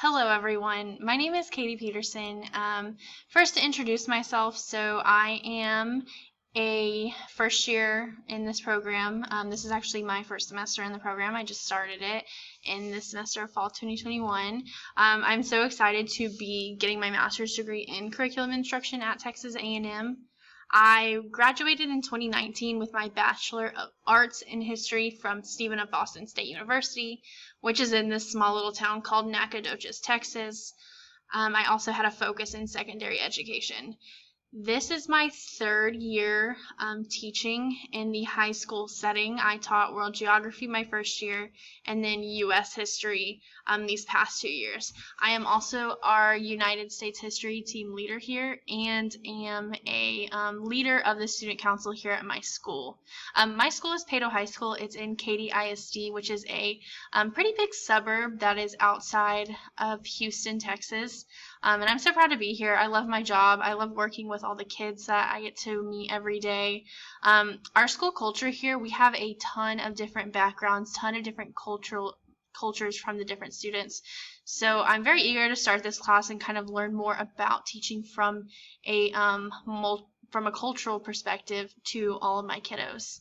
Hello, everyone. My name is Katie Peterson. First, to introduce myself, so I am a first year in this program. This is actually my first semester in the program. I just started it in this semester of fall 2021. I'm so excited to be getting my master's degree in curriculum instruction at Texas A&M. I graduated in 2019 with my Bachelor of Arts in History from Stephen F. Austin State University, which is in this small little town called Nacogdoches, Texas. I also had a focus in secondary education. This is my third year teaching in the high school setting. I taught world geography my first year and then U.S. history these past 2 years. I am also our United States history team leader here and am a leader of the student council here at my school. My school is Pato High School. It's in Katy ISD, which is a pretty big suburb that is outside of Houston, Texas. And I'm so proud to be here. I love my job. I love working with all the kids that I get to meet every day. Our school culture here, we have a ton of different backgrounds, ton of different cultures from the different students. So I'm very eager to start this class and kind of learn more about teaching from a cultural perspective to all of my kiddos.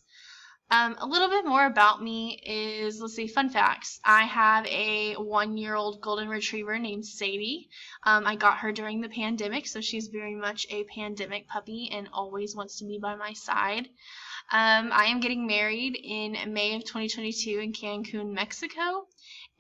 A little bit more about me is, fun facts. I have a 1-year-old golden retriever named Sadie. I got her during the pandemic, so she's very much a pandemic puppy and always wants to be by my side. I am getting married in May of 2022 in Cancun, Mexico.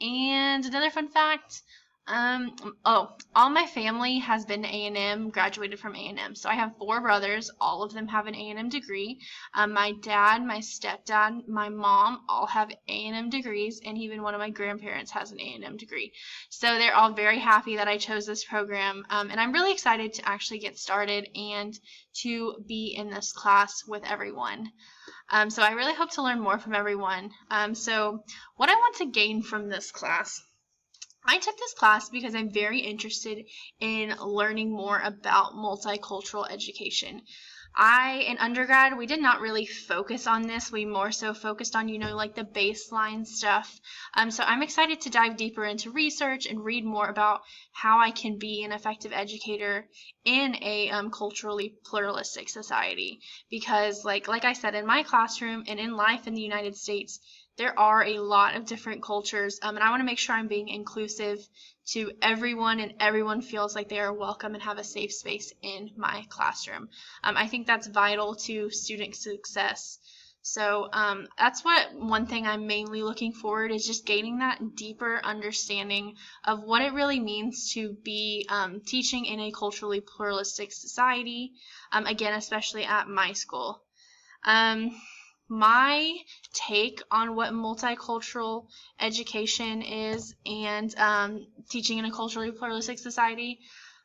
And another fun fact, all my family has been to A&M, graduated from A&M. So I have 4 brothers. All of them have an A&M degree. My dad, my stepdad, my mom all have A&M degrees, and even one of my grandparents has an A&M degree. So they're all very happy that I chose this program, and I'm really excited to actually get started and to be in this class with everyone. So I really hope to learn more from everyone. So what I want to gain from this class, I took this class because I'm very interested in learning more about multicultural education. In undergrad, we did not really focus on this. We more so focused on, like the baseline stuff. So I'm excited to dive deeper into research and read more about how I can be an effective educator in a culturally pluralistic society. Because like I said, in my classroom and in life in the United States, there are a lot of different cultures, and I want to make sure I'm being inclusive to everyone and everyone feels like they are welcome and have a safe space in my classroom. I think that's vital to student success. So that's one thing I'm mainly looking forward is just gaining that deeper understanding of what it really means to be teaching in a culturally pluralistic society, again, especially at my school. My take on what multicultural education is and teaching in a culturally pluralistic society,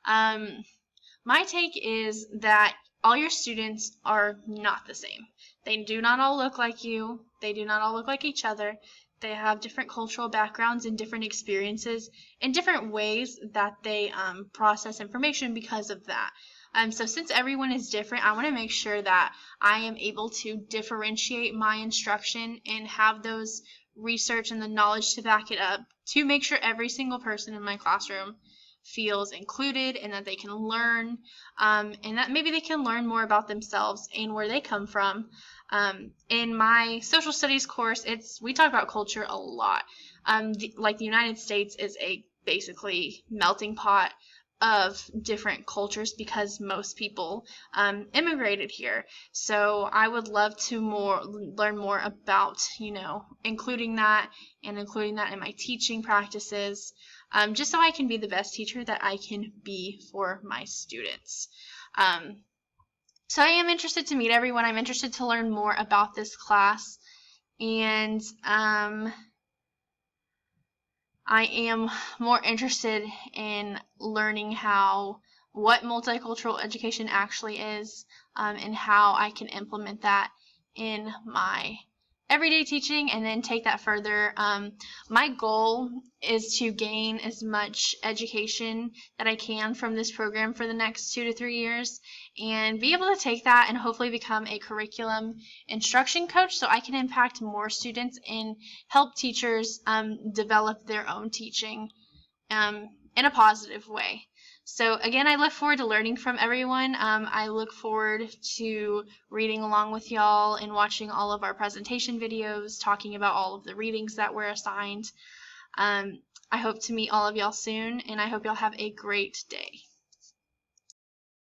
my take is that all your students are not the same. They do not all look like you. They do not all look like each other. They have different cultural backgrounds and different experiences and different ways that they process information because of that. So since everyone is different, I want to make sure that I am able to differentiate my instruction and have those research and the knowledge to back it up to make sure every single person in my classroom feels included and that they can learn and that maybe they can learn more about themselves and where they come from. In my social studies course, we talk about culture a lot. The United States is a basically melting pot of different cultures because most people immigrated here. So I would love to learn more about, including that in my teaching practices, just so I can be the best teacher that I can be for my students. So I am interested to meet everyone. I'm interested to learn more about this class, and I am more interested in learning what multicultural education actually is, and how I can implement that in my everyday teaching and then take that further. My goal is to gain as much education that I can from this program for the next 2 to 3 years and be able to take that and hopefully become a curriculum instruction coach so I can impact more students and help teachers develop their own teaching in a positive way. So again, I look forward to learning from everyone. I look forward to reading along with y'all and watching all of our presentation videos, talking about all of the readings that were assigned. I hope to meet all of y'all soon, and I hope y'all have a great day.